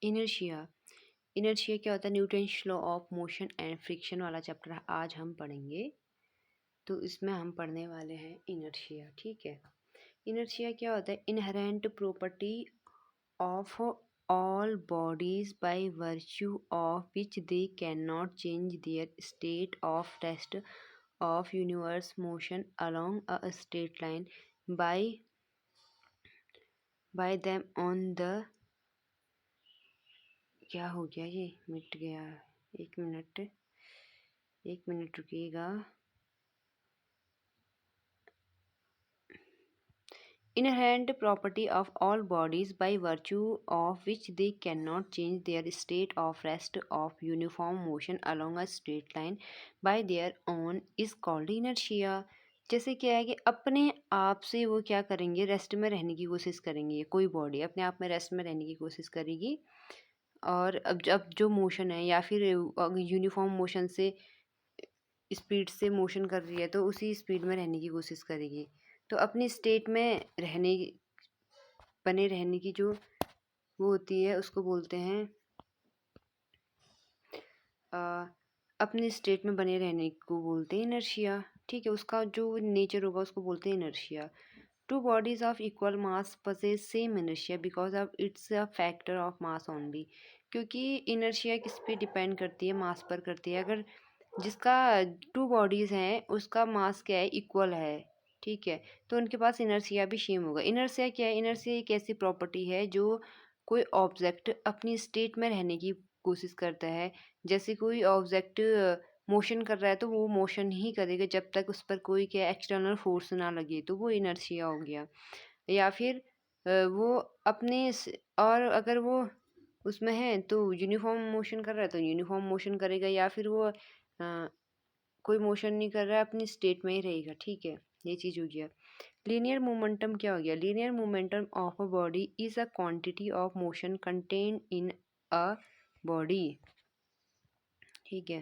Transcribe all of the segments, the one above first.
Inertia. Inertia क्या होता है? Newton's law of motion and friction वाला चैप्टर आज हम पढ़ेंगे। तो इसमें हम पढ़ने वाले हैं इनर्शिया। ठीक है। इनर्शिया क्या होता है? Inherent property of all bodies by virtue of which they can not change their state of rest of universe motion along a straight line by them on the. क्या हो गया? ये मिट गया। एक मिनट, एक minute रुकिएगा। Inherent property of all bodies by virtue of which they cannot change their state of rest of uniform motion along a straight line by their own is called inertia। जैसे क्या है कि अपने आप से वो क्या करेंगे? रेस्ट में रहने की कोशिश करेंगे। कोई बॉडी अपने आप में रेस्ट में रहने की कोशिश करेगी, और अब जो मोशन है या फिर यूनिफॉर्म मोशन से स्पीड से मोशन कर रही है तो उसी स्पीड में रहने की कोशिश करेगी। तो अपनी स्टेट में बने रहने की जो वो होती है उसको बोलते हैं अपनी स्टेट में बने रहने को बोलते हैं इनर्शिया। ठीक है। उसका जो नेचर होगा उसको बोलते हैं inertia. Two bodies of equal mass possess same inertia because of it's a factor of mass only. क्योंकि इनर्शिया किस पे डिपेंड करती है? मास पर करती है। अगर जिसका टू बॉडीज़ हैं उसका मास क्या है? इक्वल है। ठीक है। तो उनके पास इनर्शिया भी सेम होगा। इनर्शिया क्या है? इनर्शिया एक ऐसी प्रॉपर्टी है जो कोई ऑब्जेक्ट अपनी स्टेट में रहने की कोशिश करता है। जैसे कोई ऑब्जेक्ट मोशन कर रहा है तो वो मोशन ही करेगा जब तक उस पर कोई क्या एक्सटर्नल फोर्स ना लगे, तो वो इनर्शिया हो गया। या फिर वो और अगर वो उसमें है तो यूनिफॉर्म मोशन कर रहा है तो यूनिफॉर्म मोशन करेगा, या फिर वो कोई मोशन नहीं कर रहा है, अपनी स्टेट में ही रहेगा। ठीक है। ये चीज़ हो गया। लीनियर मोमेंटम क्या हो गया? Linear momentum of a body is a quantity of motion contained in a body. ठीक है।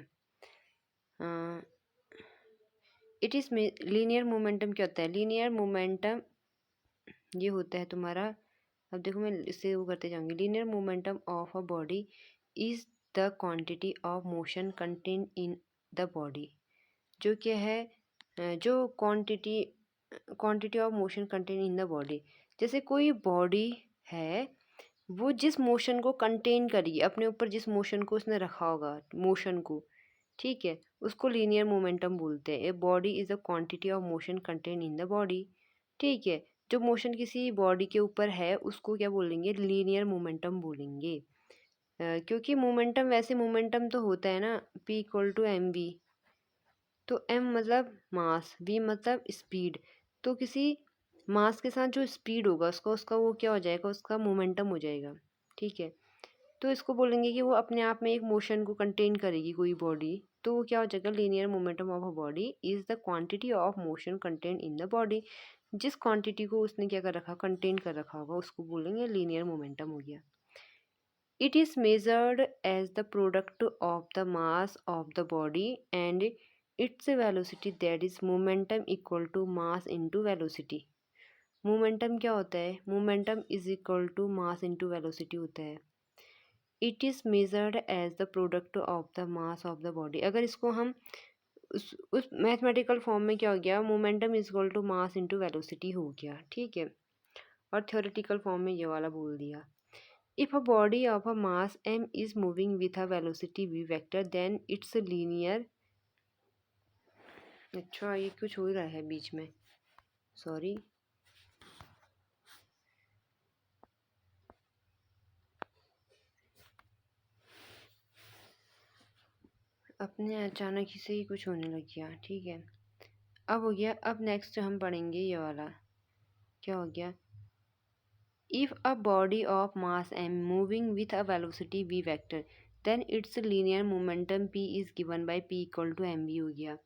इट इज़ लीनियर मोमेंटम क्या होता है? लीनियर मोमेंटम ये होता है तुम्हारा, अब देखो मैं इससे वो करते जाऊंगी। Linear momentum of a body is the quantity of motion contained in the body. जो क्या है? जो quantity quantity of motion contain in the body. जैसे कोई बॉडी है, वो जिस मोशन को कंटेन करेगी अपने ऊपर, जिस मोशन को उसने रखा होगा मोशन को, ठीक है, उसको लीनियर मोमेंटम बोलते हैं। A body is a quantity of motion contain in the body. ठीक है। जो मोशन किसी बॉडी के ऊपर है उसको क्या बोलेंगे? लीनियर मोमेंटम बोलेंगे। क्योंकि मोमेंटम, वैसे मोमेंटम तो होता है ना P equal to M V. तो m मतलब मास, v मतलब स्पीड। तो किसी मास के साथ जो स्पीड होगा उसका उसका वो क्या हो जाएगा? उसका मोमेंटम हो जाएगा। ठीक है। तो इसको बोलेंगे कि वो अपने आप में एक मोशन को कंटेन करेगी कोई बॉडी, तो वो क्या हो जाएगा? Linear momentum of a body is the quantity of motion contain in the body. जिस क्वांटिटी को उसने क्या कर रखा? कंटेन कर रखा होगा, उसको बोलेंगे लीनियर मोमेंटम हो गया। It is measured as the product of the mass of the body and its velocity, that is momentum equal to mass into velocity। Momentum क्या होता है? Momentum is equal to mass into velocity होता है। It is measured as the product of the mass of the body. अगर इसको हम उस mathematical form में क्या हो गया? Momentum is equal to mass into velocity हो गया। ठीक है। और थ्योरेटिकल फॉर्म में ये वाला बोल दिया। If a body of a mass m is moving with a velocity v vector, then it's linear। अच्छा, ये कुछ हो रहा है बीच में, सॉरी। अपने अचानक ही से ही कुछ होने लग गया। ठीक है। अब हो गया। अब नेक्स्ट हम पढ़ेंगे ये वाला। क्या हो गया? If a body of mass m moving with a velocity v vector, then its linear momentum p is given by p equal to mv हो गया।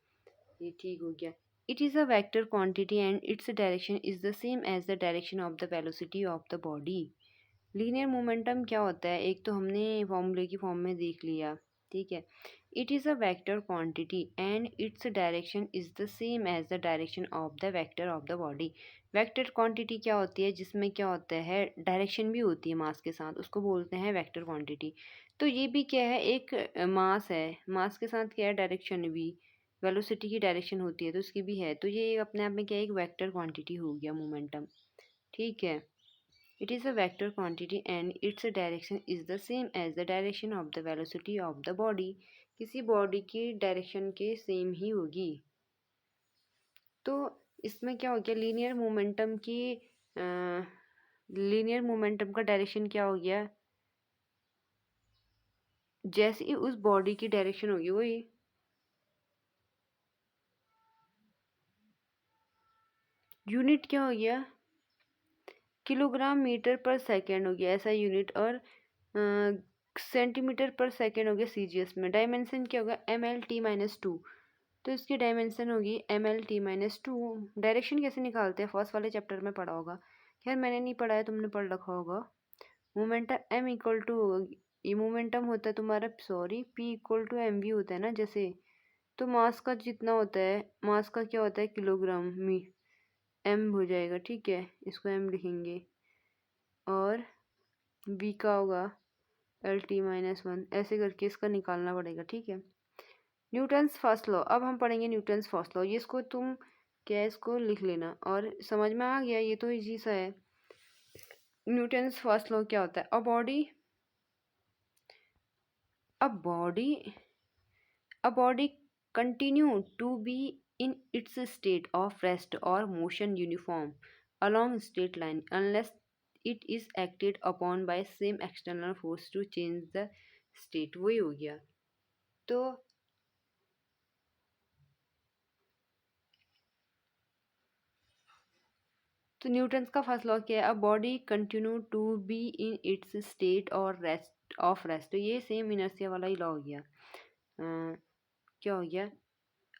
ये ठीक हो गया। It is a vector quantity and its direction is the same as the direction of the velocity of the body। Linear momentum क्या होता है? एक तो हमने फॉर्मूले की फॉर्म में देख लिया। ठीक है। It is a vector quantity and its direction is the same as the direction of the vector of the body. Vector quantity क्या होती है, जिसमें क्या होता है डायरेक्शन भी होती है मास के साथ, उसको बोलते हैं वेक्टर क्वांटिटी। तो ये भी क्या है, एक मास है, मास के साथ क्या है डायरेक्शन भी, वेलोसिटी की डायरेक्शन होती है तो उसकी भी है, तो ये अपने आप में क्या है, एक वेक्टर क्वांटिटी हो गया मोमेंटम। ठीक है, it is a vector quantity and its direction is the same as the direction of the velocity of the body. किसी बॉडी की डायरेक्शन के सेम ही होगी। तो इसमें क्या हो गया, लीनियर मोमेंटम का डायरेक्शन क्या हो गया, जैसे ही उस बॉडी की डायरेक्शन होगी वही। यूनिट क्या हो गया, किलोग्राम मीटर पर सेकेंड हो गया ऐसा यूनिट, और सेंटीमीटर पर सेकेंड हो गया सीजीएस में। डायमेंशन क्या होगा, ml/t-2, तो इसकी डायमेंशन होगी ml/t-2। डायरेक्शन कैसे निकालते हैं, फर्स्ट वाले चैप्टर में पढ़ा होगा, खैर मैंने नहीं पढ़ा है, तुमने पढ़ रखा होगा। मोमेंटम m इक्वल टू, ये मोमेंटम होता है तुम्हारा, sorry p equal to M V होता है ना, जैसे तो मास का जितना होता है, मास का क्या होता है किलोग्राम मी, m हो जाएगा, ठीक है, इसको m लिखेंगे, और v का होगा L/T-1, ऐसे करके इसका निकालना पड़ेगा, ठीक है। न्यूटन्स फर्स्ट लॉ, अब हम पढ़ेंगे न्यूटन्स फर्स्ट लॉ, ये इसको तुम क्या है, इसको लिख लेना और समझ में आ गया, ये तो इजी सा है। न्यूटन्स फर्स्ट लॉ क्या होता है, a body continue to be in its state of rest or motion uniform along straight line unless it is acted upon by same external force to change the state। वही हो गया। तो Newton's का first law क्या है, a body continue to be in its state or rest, तो ये same inertia वाला ही लॉ हो गया। क्या हो गया,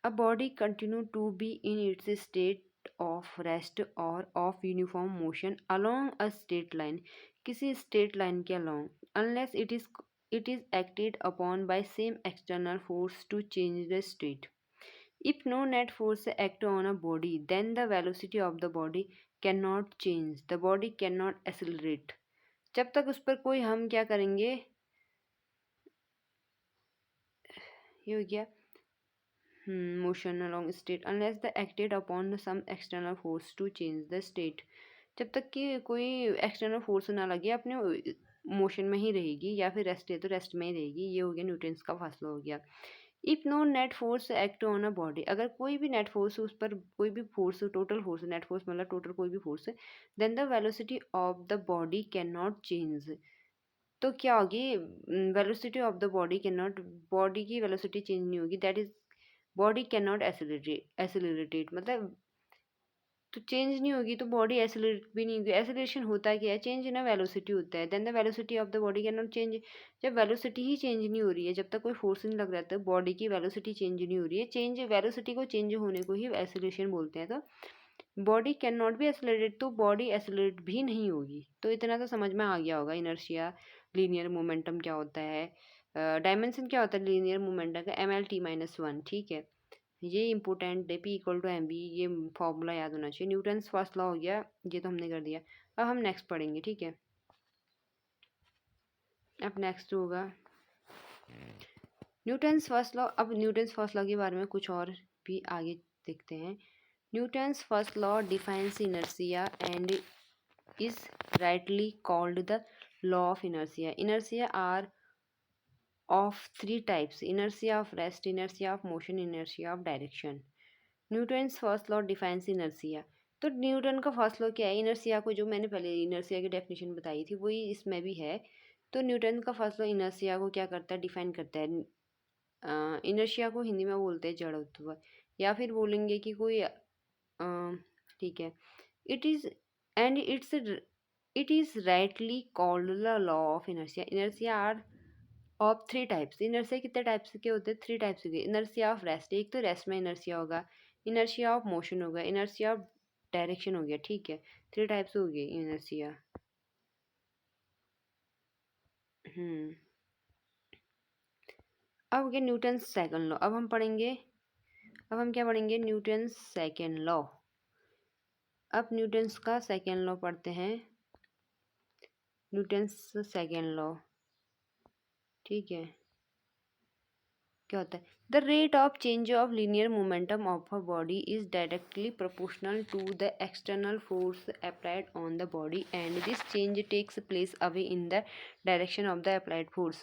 A body continue to be in its state of rest or of uniform motion along a straight line, किसी straight line के along, unless it is acted upon by same external force to change the state। If no net force act on a body, then the velocity of the body cannot change, the body cannot accelerate। जब तक उस पर कोई हम क्या करेंगे, ये हो गया motion along state unless the acted upon some external force to change the state। जब तक कि कोई एक्सटर्नल फोर्स ना लगे, अपने मोशन में ही रहेगी, या फिर रेस्ट है तो रेस्ट में ही रहेगी। ये हो गया न्यूटन्स का फासला हो गया। If no net force act on a body, अगर कोई भी नेट फोर्स, उस पर कोई भी force, total force, net force मतलब टोटल कोई भी फोर्स है, then the velocity of the body can not change. तो क्या होगी, velocity of the body can not, body की वेलोसिटी चेंज नहीं होगी, that is body can not accelerate, मतलब तो चेंज नहीं होगी तो बॉडी एसिलेट भी नहीं होगी। एसिलेशन होता है क्या है, चेंज इन वेलोसिटी होता है, then the velocity of the body can not change. जब वेलोसिटी ही चेंज नहीं हो रही है, जब तक कोई फोर्स नहीं लग रहा है, तो बॉडी की वेलोसिटी चेंज नहीं हो रही है, चेंज वेलोसिटी को चेंज होने को ही एसिलेशन बोलते हैं। तो body can not be acylated, तो बॉडी एसिलेट भी नहीं होगी। तो इतना तो समझ में आ गया होगा इनर्शिया, लीनियर मोमेंटम क्या होता है, डायमेंशन क्या होता है लीनियर मोमेंटम का, ml/t-1, ठीक है। ये इंपॉर्टेंट है, P equal to M V, ये फॉर्मूला याद होना चाहिए। न्यूटन्स फर्स्ट लॉ हो गया, ये तो हमने कर दिया। अब हम नेक्स्ट पढ़ेंगे, ठीक है। अब नेक्स्ट होगा न्यूटन्स फर्स्ट लॉ। अब न्यूटन्स फर्स्ट लॉ के बारे में कुछ और भी आगे देखते हैं। Newton's first law defines inertia and is rightly called the law of inertia. Inertia are of three types: inertia of rest, inertia of motion, inertia of direction। Newton's first law defines inertia. तो Newton का first law क्या है, inertia को जो मैंने पहले inertia की definition बताई थी वही इसमें भी है। तो न्यूटन का फर्स्ट लॉ इनर्शिया को क्या करता है, डिफाइन करता है। इनर्शिया को हिंदी में बोलते हैं जड़त्व, या फिर बोलेंगे कि कोई ठीक है, it is and it is rightly called the law of inertia. Inertia are of three types. Inertia कितने टाइप्स के होते हैं, थ्री टाइप्स के। इनर्शिया ऑफ रेस्ट, एक तो रेस्ट में इनर्शिया होगा, इनर्शिया ऑफ मोशन होगा, इनर्शिया ऑफ डायरेक्शन हो गया, ठीक है। थ्री टाइप्स हो गई इनर्शिया। अब हो गया न्यूटन सेकंड लॉ। अब हम क्या पढ़ेंगे, न्यूटन सेकंड लॉ। अब न्यूटन्स का सेकेंड लॉ पढ़ते हैं, न्यूटन्स सेकेंड लॉ। ठीक है, क्या होता है? The rate of change of linear momentum of a body is directly proportional to the external force applied on the body and this change takes place away in the direction of the applied force.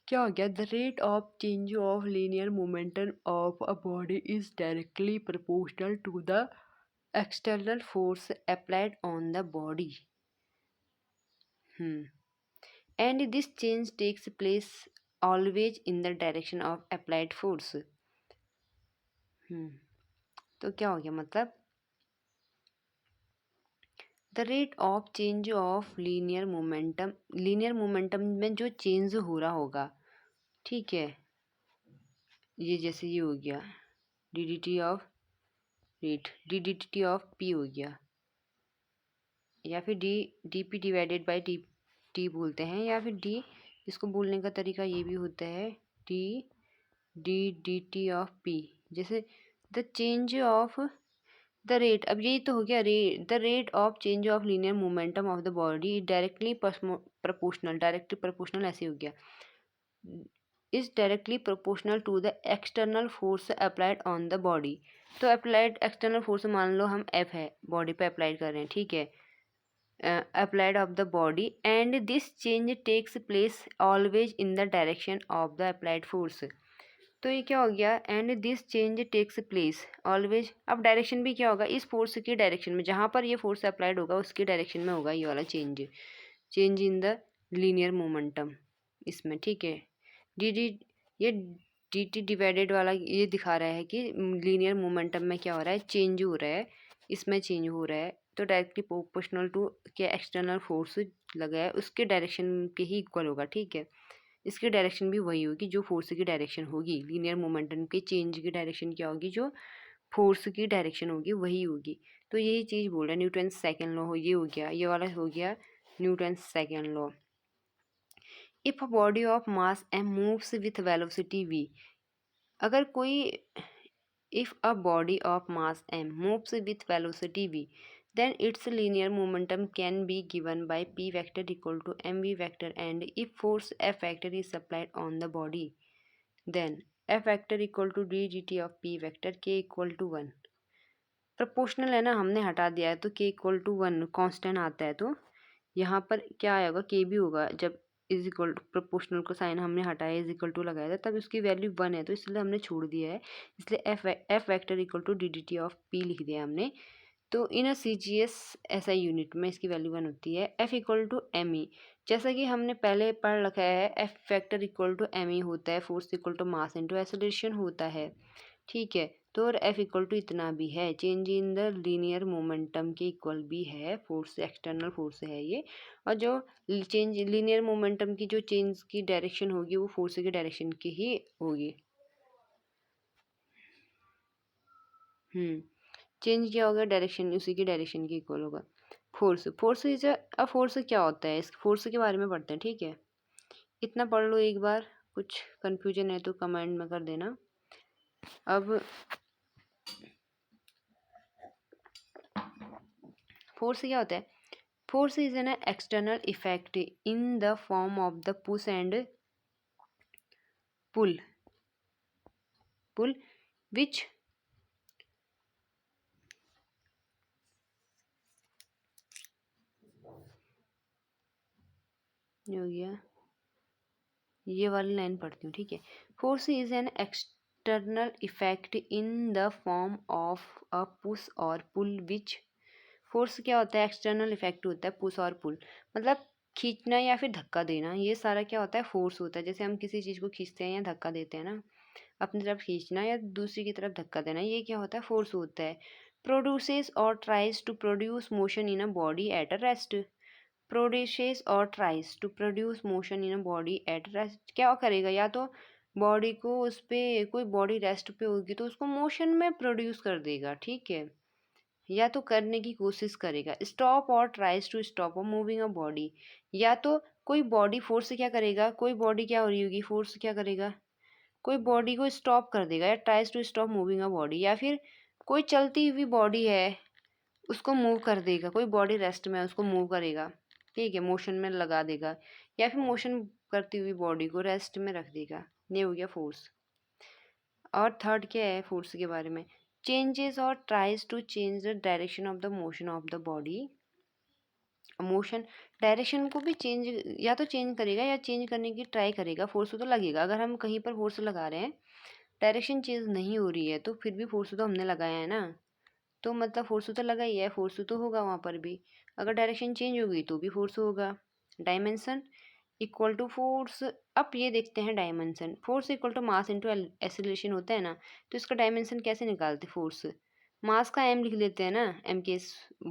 क्या हो गया? The rate of change of linear momentum of a body is directly proportional to the external force applied on the body. And this change takes place always in the direction of applied force. तो क्या हो गया? मतलब the rate of change of linear momentum में जो change हो रहा होगा, ठीक है, ये जैसे ये हो गया D D T of rate, D D T of P हो गया, या फिर D P divided by T बोलते हैं, या फिर डी, इसको बोलने का तरीका ये भी होता है D D T of P. जैसे the change of the rate, अब यही तो हो गया the rate of change of linear momentum of the body directly proportional ऐसे हो गया, is directly proportional to the external force applied on the body. तो अप्लाइड एक्सटर्नल फोर्स मान लो हम एफ है, बॉडी पे अप्लाइड कर रहे हैं, ठीक है, applied of the body and this change takes place always in the direction of the applied force। तो ये क्या हो गया? And this change takes place always. अब डायरेक्शन भी क्या होगा? इस फोर्स की डायरेक्शन में, जहाँ पर ये फोर्स अप्लाइड होगा उसकी डायरेक्शन में होगा ये वाला change in the linear momentum इसमें, ठीक है। ये डी टी डिवाइडेड वाला ये दिखा रहा है कि लीनियर मोमेंटम में क्या हो रहा है? चेंज हो रहा है, इसमें चेंज हो रहा है, तो डायरेक्टली प्रोपोर्शनल टू के एक्सटर्नल फोर्स लगा है उसके डायरेक्शन के ही इक्वल होगा, ठीक है। इसकी डायरेक्शन भी वही होगी जो फोर्स की डायरेक्शन होगी, लीनियर मोमेंटम के चेंज की डायरेक्शन क्या होगी? जो फोर्स की डायरेक्शन होगी वही होगी। तो यही चीज़ बोल रहा है न्यूटन सेकेंड लॉ, ये हो गया, ये वाला हो गया Newton second law. If a body of mass M moves with velocity v, अगर कोई if a body of mass m moves with velocity v, then its linear momentum can be given by p vector equal to mv vector, and if force F vector is applied on the body, then F vector equal to d dt of p vector k equal to 1। Proportional है ना, हमने हटा दिया है तो k equal to 1 constant आता है, तो यहाँ पर क्या आएगा? k भी होगा, जब इज इक्वल टू प्रोपोर्शनल को साइन हमने हटाया, इज इक्वल टू लगाया था, तब उसकी वैल्यू 1 है, तो इसलिए हमने छोड़ दिया है, इसलिए F vector equal to D D T of P लिख दिया हमने। तो in C G S SI unit में इसकी वैल्यू 1 होती है। F equal to M E, जैसा कि हमने पहले पढ़ रखा है, F vector equal to M E होता है, force equal to mass into acceleration होता है, ठीक है। तो और एफ इक्वल टू इतना भी है, change in the linear momentum के इक्वल भी है, फोर्स एक्सटर्नल फोर्स है ये, और जो चेंज लीनियर मोमेंटम की जो चेंज की डायरेक्शन होगी वो फोर्स की डायरेक्शन की ही होगी। चेंज क्या होगा? डायरेक्शन, उसी की डायरेक्शन की इक्वल होगा। फोर्स इज अब फोर्स क्या होता है, इस फोर्स के बारे में पढ़ते हैं, ठीक है। इतना पढ़ लो एक बार, कुछ कंफ्यूजन है तो कमेंट में कर देना। अब फोर्स क्या होता है? Force is an external effect in the form of the push and pull which हो गया, ये वाली लाइन पढ़ती हूँ, ठीक है। Force is an external effect in the form of a push और पुल विच, फोर्स क्या होता है? एक्सटर्नल इफेक्ट होता है पुश और पुल, मतलब खींचना या फिर धक्का देना, ये सारा क्या होता है? फोर्स होता है। जैसे हम किसी चीज़ को खींचते हैं या धक्का देते हैं ना, अपनी तरफ खींचना या दूसरी की तरफ धक्का देना, ये क्या होता है? फोर्स होता है। प्रोड्यूसेस और tries to produce motion in a body at a rest, produces और tries to produce motion in a body at rest, क्या करेगा? या तो बॉडी को, उस पर कोई बॉडी रेस्ट पे होगी तो उसको मोशन में प्रोड्यूस कर देगा, ठीक है, या तो करने की कोशिश करेगा। स्टॉप और tries to stop a moving a body, या तो कोई बॉडी फोर्स से क्या करेगा, कोई बॉडी क्या हो रही होगी, फोर्स क्या करेगा, कोई बॉडी को स्टॉप कर देगा, या tries to stop moving a body, या फिर कोई चलती हुई बॉडी है उसको मूव कर देगा। कोई बॉडी रेस्ट में है उसको मूव करेगा, ठीक है, मोशन में लगा देगा, या फिर मोशन करती हुई बॉडी को रेस्ट में रख देगा। ये हो गया फोर्स। और थर्ड क्या है फोर्स के बारे में, चेंजेस और tries to change the direction of the motion of the body. Motion direction को भी चेंज, या तो चेंज करेगा या चेंज करने की ट्राई करेगा, फोर्स तो लगेगा। अगर हम कहीं पर फोर्स लगा रहे हैं, डायरेक्शन चेंज नहीं हो रही है, तो फिर भी फोर्स तो हमने लगाया है ना, तो मतलब फोर्स तो लगा ही है, फोर्स तो होगा वहाँ पर भी। अगर डायरेक्शन चेंज होगी तो भी फोर्स होगा। Dimension equal to force. अब ये देखते हैं dimension, force equal to mass into acceleration होता है ना, तो इसका डायमेंशन कैसे निकालते, फोर्स मास का एम लिख लेते हैं ना, एम के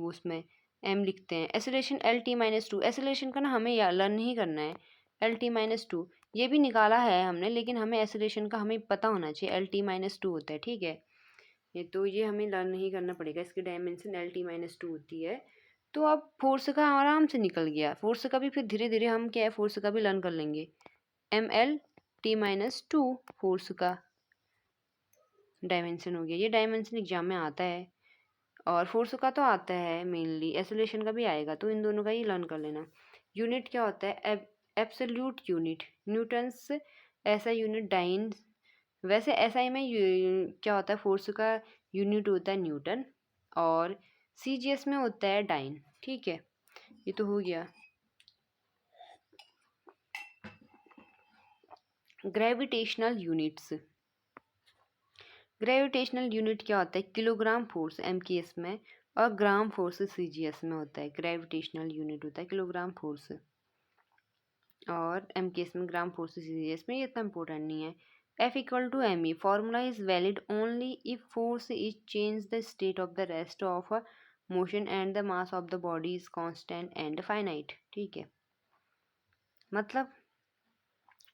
उसमें एम लिखते हैं। एक्सेलरेशन L t-2, एक्सेलरेशन का ना हमें लर्न ही करना है, L t-2 ये भी निकाला है हमने, लेकिन हमें एक्सेलरेशन का हमें पता होना चाहिए, L t-2 होता है, ठीक है। ये तो ये हमें लर्न नहीं करना पड़ेगा, इसकी डायमेंशन L t-2 होती है। तो अब फोर्स का आराम से निकल गया, फोर्स का भी फिर धीरे धीरे हम क्या है फोर्स का भी लर्न कर लेंगे। ML t-2 फोर्स का डायमेंशन हो गया। ये डायमेंशन एग्जाम में आता है, और फोर्स का तो आता है मेनली, एक्सेलरेशन का भी आएगा, तो इन दोनों का ही लर्न कर लेना। यूनिट क्या होता है, एब्सोल्यूट यूनिट, न्यूटन्स ऐसा यूनिट डाइन। वैसे एसआई में क्या होता है, फोर्स का यूनिट होता है न्यूटन, और सीजीएस में होता है डाइन, ठीक है। ये तो हो गया। ग्रेविटेशनल यूनिट्स, ग्रेविटेशनल यूनिट क्या होता है, किलोग्राम फोर्स एमकेएस में, और ग्राम फोर्स सीजीएस में होता है। ग्रेविटेशनल यूनिट होता है किलोग्राम फोर्स, और एमकेएस में ग्राम फोर्स सीजीएस में, ये इतना इंपॉर्टेंट नहीं है। F equal to me formula is valid only if force is change the state of the rest of a motion and the mass of the body is constant and finite, ठीक है। मतलब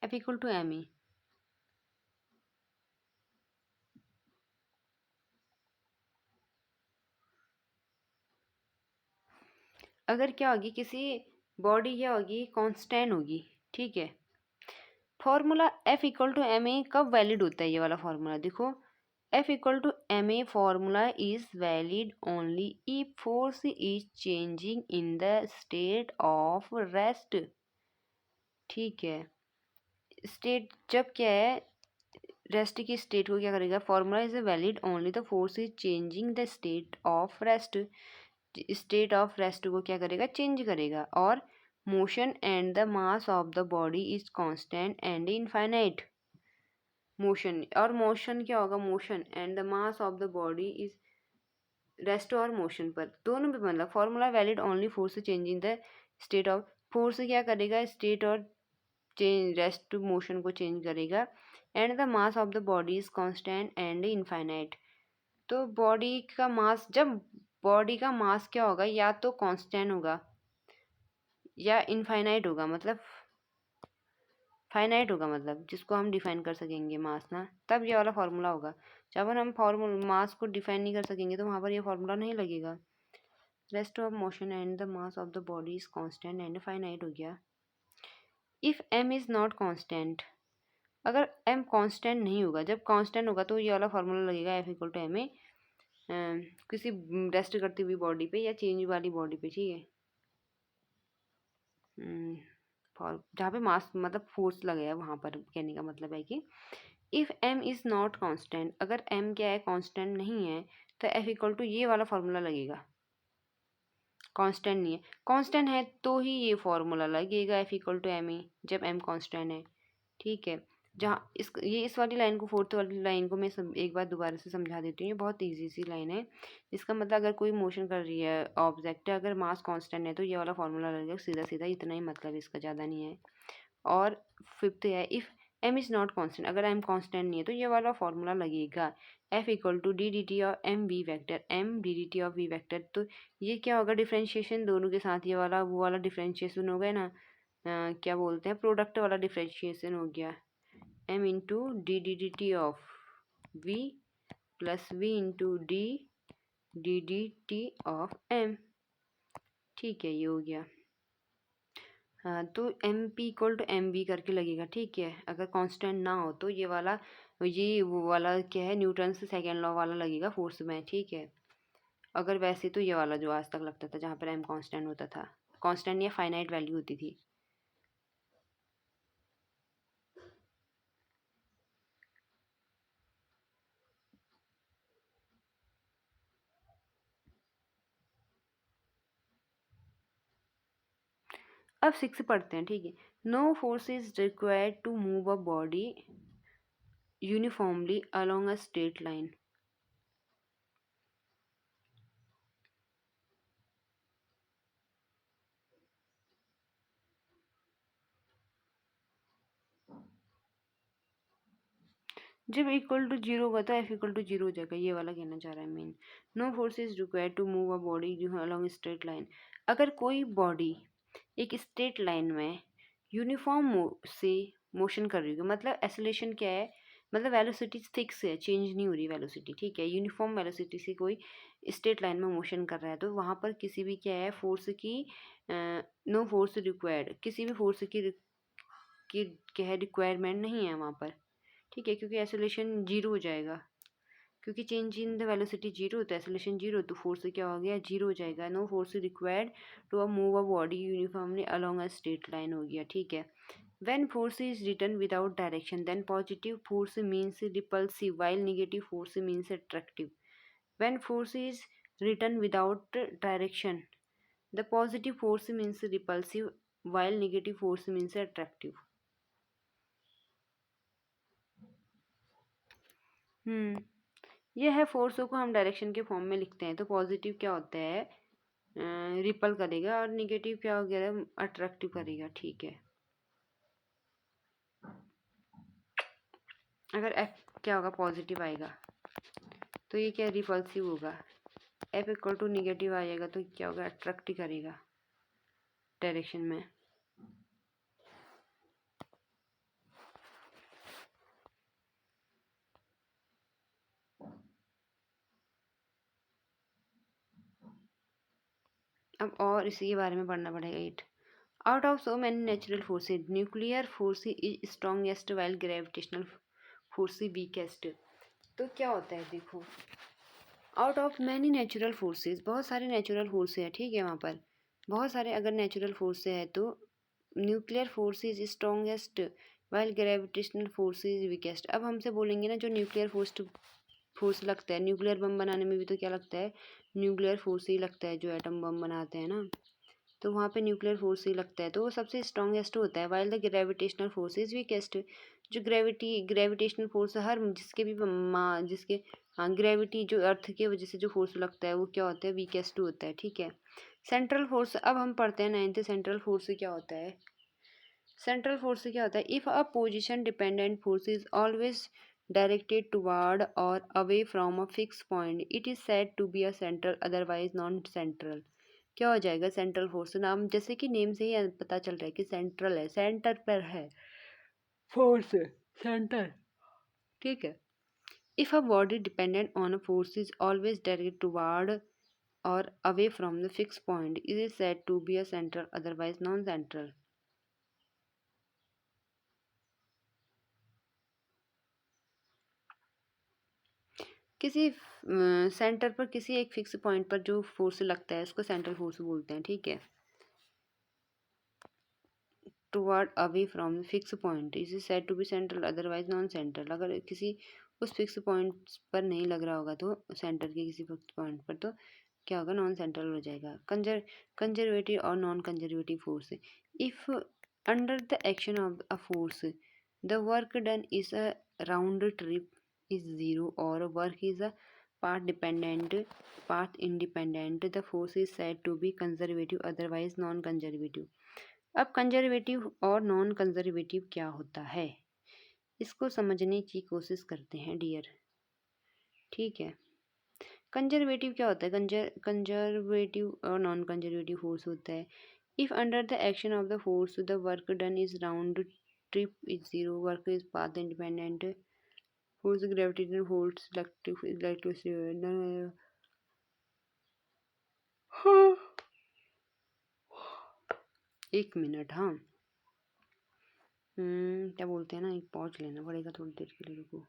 F equal to me, अगर क्या होगी, किसी body क्या होगी, constant होगी, ठीक है। Formula F equal to M A कब वैलिड होता है, ये वाला फॉर्मूला देखो, F equal to M A formula is valid only if force is changing in the state of rest, ठीक है। स्टेट जब क्या है, रेस्ट की स्टेट को क्या करेगा, formula is valid only the force is changing the state of rest, state of rest को क्या करेगा, चेंज करेगा, और motion and the mass of the body is constant and infinite. Motion और मोशन क्या होगा, motion and the mass of the body is rest और motion पर दोनों पे, मतलब formula valid only force changing the state of, force क्या करेगा, स्टेट और चेंज रेस्ट मोशन को चेंज करेगा, and the mass of the body is constant and infinite. तो बॉडी का मास, जब बॉडी का मास क्या होगा, या तो कांस्टेंट होगा या इनफाइनाइट होगा, मतलब फाइनाइट होगा, मतलब जिसको हम डिफाइन कर सकेंगे मास ना, तब ये वाला फार्मूला होगा। जब हम फार्मूला मास को डिफाइन नहीं कर सकेंगे तो वहाँ पर ये फार्मूला नहीं लगेगा। Rest of motion and the mass of the body is constant and finite हो गया। If M is not constant, अगर एम कांस्टेंट नहीं होगा, जब कांस्टेंट होगा तो ये वाला फार्मूला लगेगा, F equal to M A किसी रेस्ट करती हुई बॉडी पे या चेंज वाली बॉडी पे, ठीक है, जहाँ पे मास मतलब फोर्स लगेगा वहाँ पर, कहने का मतलब है कि if M is not constant, अगर एम क्या है, कांस्टेंट नहीं है, तो एफ इक्वल टू ये वाला फार्मूला लगेगा। कांस्टेंट नहीं है, कांस्टेंट है तो ही ये फार्मूला लगेगा, F equal to M A, जब एम कांस्टेंट है, ठीक है। जहाँ इस वाली लाइन को, फोर्थ वाली लाइन को मैं एक बार दोबारा से समझा देती हूँ, ये बहुत इजी सी लाइन है। इसका मतलब अगर कोई मोशन कर रही है ऑब्जेक्ट, अगर मास कांस्टेंट है तो ये वाला फार्मूला लगेगा, सीधा सीधा इतना ही मतलब, इसका ज़्यादा नहीं है। और फिफ्थ है, if M is not constant, अगर एम कांस्टेंट नहीं है तो ये वाला फार्मूला लगेगा, F equal to D D T of M V vector, M D D T of V vector. तो ये क्या होगा, डिफ्रेंशिएशन दोनों के साथ, ये वाला वो वाला डिफ्रेंशिएशन हो गया ना, क्या बोलते हैं, प्रोडक्ट वाला डिफ्रेंशिएशन हो गया, M into D D D T of V plus V into D D D T of M, ठीक है, ये हो गया। हाँ, तो M P equal to M V करके लगेगा, ठीक है। अगर कांस्टेंट ना हो तो ये वो वाला क्या है, न्यूटन से सेकेंड लॉ वाला लगेगा फोर्स में, ठीक है। अगर वैसे तो ये वाला जो आज तक लगता था जहाँ पर m कांस्टेंट होता था, कांस्टेंट या फाइनाइट वैल्यू होती थी। अब 6 पढ़ते हैं, ठीक है। No force is required to move a body uniformly along a straight line. जब इक्वल टू जीरो होगा तो एफ इक्वल टू जीरो हो जाएगा, ये वाला कहना चाह रहा है मेन। No force is required to move a body along straight line. अगर कोई बॉडी एक स्ट्रेट लाइन में यूनिफॉर्म से मोशन कर रही होगी, मतलब एसोलेशन क्या है, मतलब वेलोसिटी फिक्स है, चेंज नहीं हो रही वेलोसिटी, ठीक है। यूनिफॉर्म वेलोसिटी से कोई स्ट्रेट लाइन में मोशन कर रहा है तो वहाँ पर किसी भी क्या है फोर्स की नो फोर्स रिक्वायर्ड, किसी भी फोर्स की क्या है रिक्वायरमेंट नहीं है वहाँ पर, ठीक है, क्योंकि एसोलेशन जीरो हो जाएगा, क्योंकि change in the velocity zero तो एसोलेशन जीरो, तो फोर्स क्या हो गया, जीरो हो जाएगा। No force required to move a body uniformly along a straight line हो गया, ठीक है। When force is written without direction then positive force means repulsive while negative force means attractive. When force is written without direction the positive force means repulsive while negative force means attractive. यह है फोर्सों को हम direction के form में लिखते हैं तो positive क्या होता है, रिपल करेगा, और निगेटिव क्या हो गया, अट्रैक्टिव करेगा, ठीक है। अगर एफ क्या होगा, पॉजिटिव आएगा तो ये क्या रिपल्सिव होगा, एफ इक्वल टू निगेटिव आ जाएगा तो क्या होगा, अट्रैक्ट करेगा डायरेक्शन में। अब और इसी के बारे में पढ़ना पड़ेगा। 8 out of so many natural forces nuclear force is strongest while gravitational force weakest. तो क्या होता है देखो, out of many natural forces, बहुत सारे नेचुरल फोर्स है, ठीक है। वहाँ पर बहुत सारे अगर नेचुरल फोर्स है तो nuclear force is strongest while gravitational force is weakest. अब हमसे बोलेंगे ना जो न्यूक्लियर फोर्स लगता है, न्यूक्लियर बम बनाने में भी तो क्या लगता है, न्यूक्लियर फोर्स ही लगता है, जो एटम बम बनाते हैं ना, तो वहाँ पे न्यूक्लियर फोर्स ही लगता है, तो वो सबसे स्ट्रॉन्गेस्ट होता है। While the gravitational force is weakest, जो ग्रेविटेशनल फोर्स हर जिसके भी जिसके हाँ ग्रेविटी जो अर्थ के वजह से जो फोर्स लगता है वो क्या होता है, वीकेस्ट होता है, ठीक है। सेंट्रल फोर्स अब हम पढ़ते हैं 9th, सेंट्रल फोर्स क्या होता है। सेंट्रल फोर्स क्या होता है, if a position dependent force is always directed toward और away from a fix point it is said to be a central otherwise non central. क्या हो जाएगा, सेंट्रल फोर्स, नाम जैसे कि नेम से ही पता चल रहा है कि सेंट्रल है, सेंटर पर है फोर्स, सेंटर, ठीक है। If a body dependent on a force is always directed toward और away from the fix point it is said to be a central otherwise non central. किसी सेंटर पर किसी एक फिक्स पॉइंट पर जो force लगता है उसको सेंट्रल फोर्स बोलते हैं, ठीक है। Toward away from fix point is said to be central otherwise non central. अगर किसी उस फिक्स पॉइंट पर नहीं लग रहा होगा तो सेंटर के किसी फिक्स पॉइंट पर, तो क्या होगा, नॉन सेंट्रल हो जाएगा। कंजर्वेटिव और non conservative force, if under the action of a force the work done is a round trip is zero or work is a path independent the force is said to be conservative otherwise non conservative। अब conservative और non conservative क्या होता है इसको समझने की कोशिश करते हैं डियर, ठीक है। कंजर्वेटिव क्या होता है, कंजर्वेटिव और नॉन कंजर्वेटिव फोर्स होता है, if under the action of the force the work done is round trip is zero work is path independent force gravitational force electricity। एक मिनट, हाँ क्या बोलते हैं ना, एक पहुँच लेना पड़ेगा थोड़ी देर के लिए, रुको।